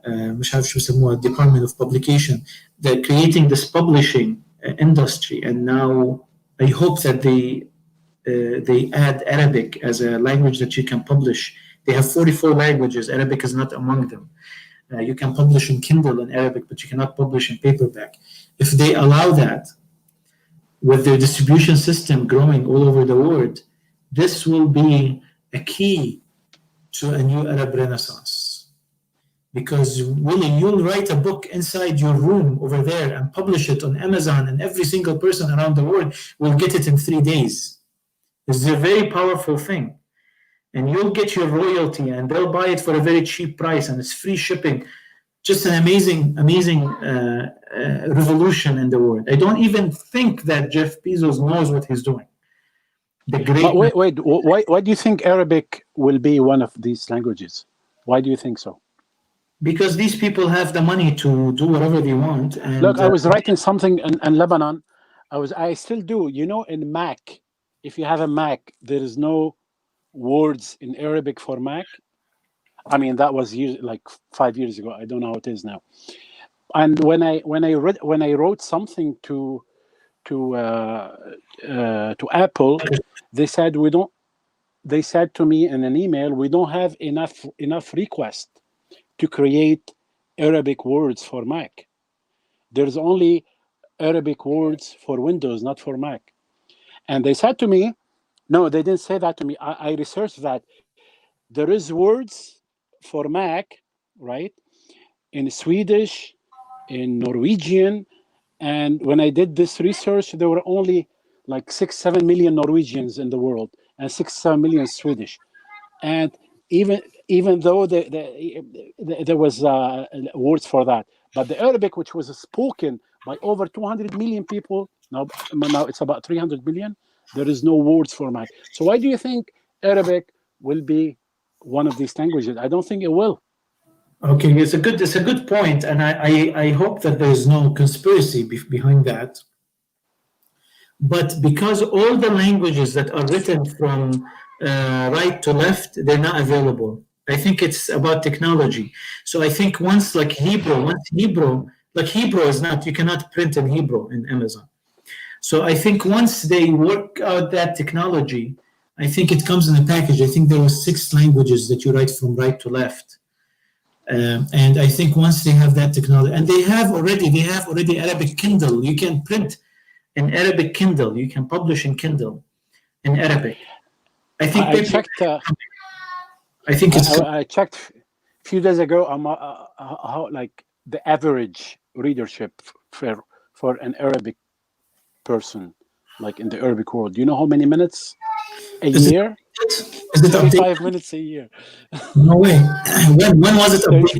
مش عارف شو يسموها, Department of Publication, they're creating this publishing industry, and now I hope that they add Arabic as a language that you can publish. They have 44 languages. Arabic is not among them. You can publish in Kindle in Arabic, but you cannot publish in paperback. If they allow that, with their distribution system growing all over the world, this will be a key to a new Arab Renaissance. Because Willie, you'll write a book inside your room over there and publish it on Amazon, and every single person around the world will get it in 3 days. This is a very powerful thing. And you'll get your royalty, and they'll buy it for a very cheap price, and it's free shipping. Just an amazing revolution in the world. I don't even think that Jeff Bezos knows what he's doing. But wait, why do you think Arabic will be one of these languages? Why do you think so? Because these people have the money to do whatever they want. And look, I was writing something in Lebanon. I still do. You know, in Mac, if you have a Mac, there is no words in Arabic for Mac. I mean, that was like 5 years ago. I don't know how it is now. And when I wrote something to Apple, they said we don't. They said to me in an email, we don't have enough requests to create Arabic words for Mac. There's only Arabic words for Windows, not for Mac. And they said to me, no, they didn't say that to me. I researched that. There is words for Mac, right? In Swedish, in Norwegian. And when I did this research, there were only like 6-7 million Norwegians in the world and 6-7 million Swedish. And even though there was words for that, but the Arabic, which was spoken by over 200 million people, now it's about 300 million, there is no words for Mac. So why do you think Arabic will be one of these languages? I don't think it will. Okay, it's a good point, and I hope that there's no conspiracy behind that. But because all the languages that are written from right to left, they're not available. I think it's about technology. So I think once Hebrew is not, you cannot print in Hebrew in Amazon. So I think once they work out that technology, I think it comes in a package. I think there are 6 languages that you write from right to left. And I think once they have that technology, and they have already Arabic Kindle. You can print in Arabic Kindle. You can publish in Kindle in Arabic. I think I checked. I checked a few days ago. How like the average readership for an Arabic person, like in the Arabic world. Do you know how many minutes a year? Is it 35 minutes a year. No way. When was it updated?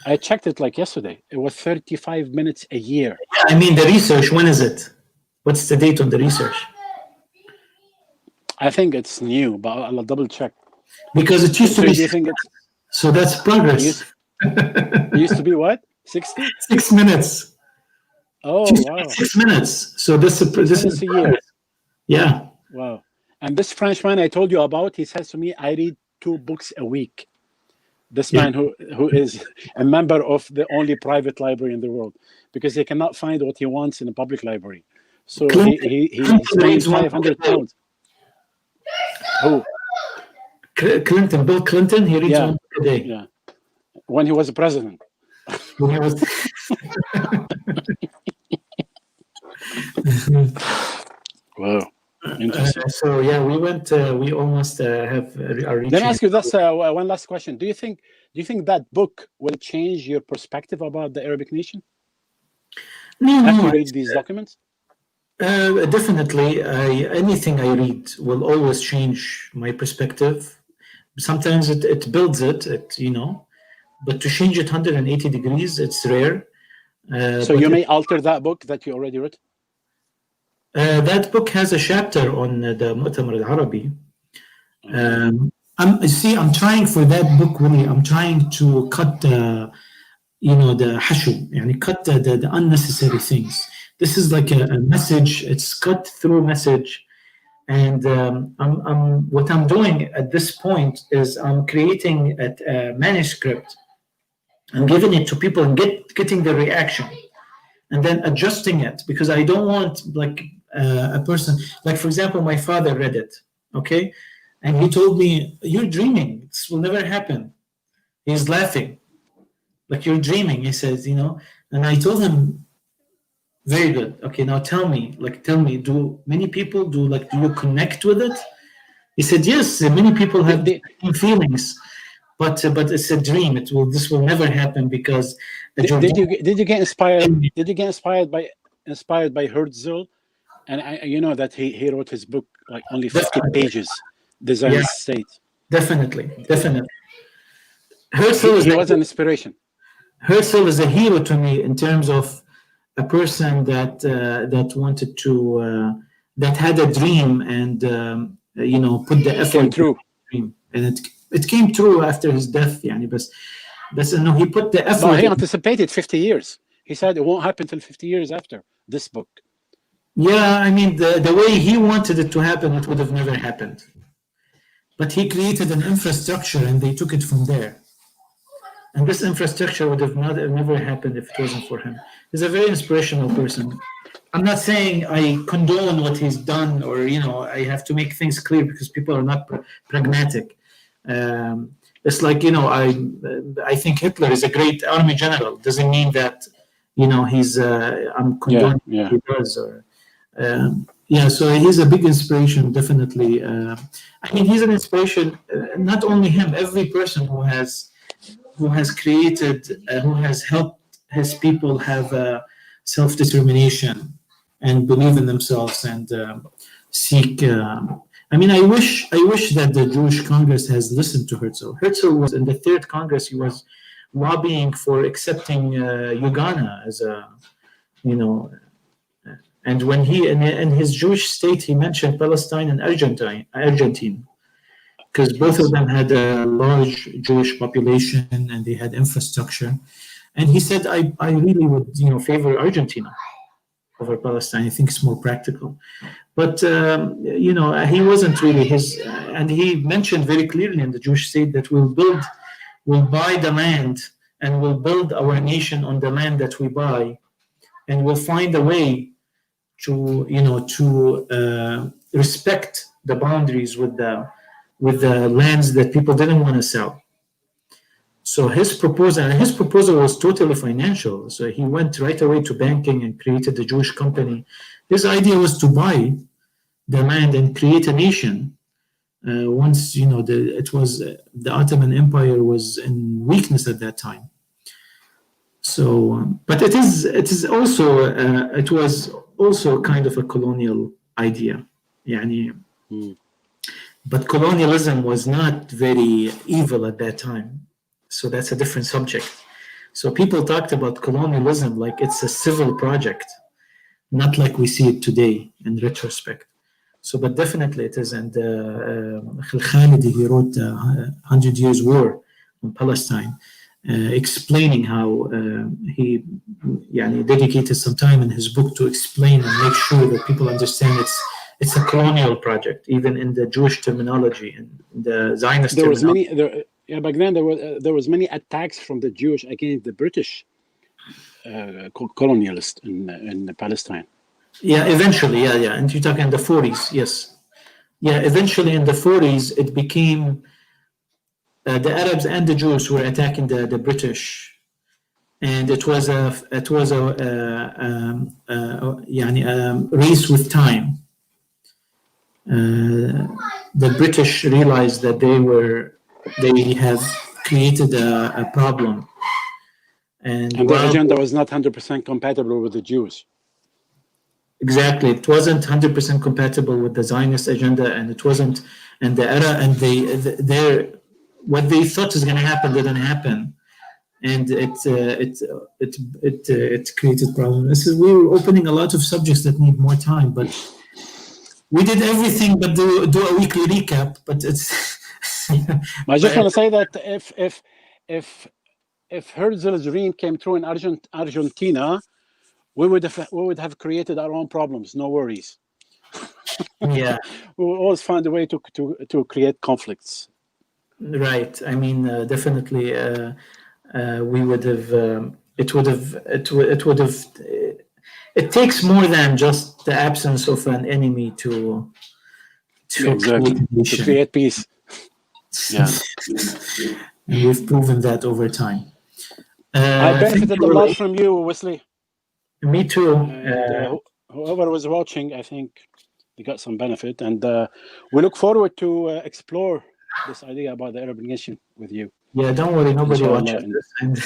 I checked it like yesterday. It was 35 minutes a year. Yeah, I mean the research. When is it? What's the date on the research? I think it's new, but I'll double check. Because it used to be. Do you think it's? So that's progress. It used to be what? 60? 6 minutes. Oh wow! 6 minutes. So this is a year. Yeah. Wow. And this Frenchman I told you about, he says to me, I read 2 books a week. This man who is a member of the only private library in the world, because he cannot find what he wants in a public library. So he spends £500. Who? Clinton, Bill Clinton, he reads 1 book a day. Yeah. When he was a president. When he was... Wow. Interesting. So yeah, we almost have our. Let me ask you this one last question. Do you think that book will change your perspective about the Arabic nation? No. After you read these documents? Definitely, anything I read will always change my perspective. Sometimes it builds it, but to change it 180 degrees, it's rare. So you may alter that book that you already wrote? That book has a chapter on the Mu'tamar al-Arabi. I'm trying for that book, really. I'm trying to cut the hashu, cut the unnecessary things. This is like a message. It's cut through message, and what I'm doing at this point is I'm creating a manuscript. I'm giving it to people and getting the reaction, and then adjusting it, because I don't want a person, for example, my father read it, okay, and he told me, "You're dreaming. This will never happen." He's laughing, "You're dreaming," he says, and I told him, "Very good. Okay, now tell me, do many people do you connect with it?" He said, "Yes, many people have the same feelings." but it's a dream. This will never happen because Did you get inspired? Did you get inspired by Herzl? And you know that he wrote his book like only 50 pages, The Zionist State. Definitely. He was an inspiration. Herzl is a hero to me in terms of a person that wanted to that had a dream and put the effort. Came true. Dream. And it came true after his death. But no, he put the effort. But he anticipated 50 years. He said it won't happen till 50 years after this book. Yeah, I mean, the way he wanted it to happen, it would have never happened. But he created an infrastructure and they took it from there. And this infrastructure would have never happened if it wasn't for him. He's a very inspirational person. I'm not saying I condone what he's done or, I have to make things clear because people are not pragmatic. It's like, I think Hitler is a great army general. Doesn't mean that, I'm condoning what he does or... so he's a big inspiration, definitely. He's an inspiration, not only him, every person who has created, who has helped his people have self-determination and believe in themselves and seek. I wish that the Jewish Congress has listened to Herzl. Herzl was in the Third Congress. He was lobbying for accepting Uganda as a, And when he in his Jewish state, he mentioned Palestine and Argentine, because both of them had a large Jewish population and they had infrastructure. And he said, I really would favor Argentina over Palestine. I think it's more practical. But he wasn't really his. And he mentioned very clearly in the Jewish state that we'll buy the land and we'll build our nation on the land that we buy, and we'll find a way to respect the boundaries with the lands that people didn't want to sell. So his proposal was totally financial. So he went right away to banking and created the Jewish company. His idea was to buy the land and create a nation. Once the Ottoman Empire was in weakness at that time. So, but it was also kind of a colonial idea. But colonialism was not very evil at that time. So that's a different subject. So people talked about colonialism like it's a civil project, not like we see it today in retrospect. So, but definitely it is. And Khalidi, he wrote 100 Years' War on Palestine, explaining how he dedicated some time in his book to explain and make sure that people understand it's a colonial project, even in the Jewish terminology and the Zionist terminology. Back then there was many attacks from the Jewish against the British colonialists in Palestine. Yeah, eventually, and you're talking in the 40s, yes. Yeah, eventually in the 40s, it became the Arabs and the Jews were attacking the British, and it was a race with time. The British realized that they have created a problem, and the agenda was not 100% compatible with the Jews. Exactly, it wasn't 100% compatible with the Zionist agenda, and it wasn't, and the era, and what they thought was going to happen didn't happen, and it created problems. We were opening a lot of subjects that need more time, but we did everything but do a weekly recap. But it's. I just want to say that if Herzl's dream came true in Argentina, we would have created our own problems. No worries. Yeah, we will always find a way to create conflicts. Right. I mean, definitely, we would have. It would have. It takes more than just the absence of an enemy to create peace. Yeah, and we've proven that over time. I benefited a lot from you, Wesley. Me too. Whoever was watching, I think they got some benefit, and we look forward to explore this idea about the Arab nation with you. Yeah, don't worry, nobody Inshallah. watches this, and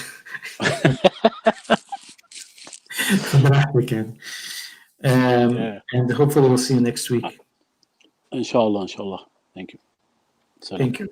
for African. Yeah. And hopefully we'll see you next week. Inshallah. Inshallah. Thank you. Salam. Thank you.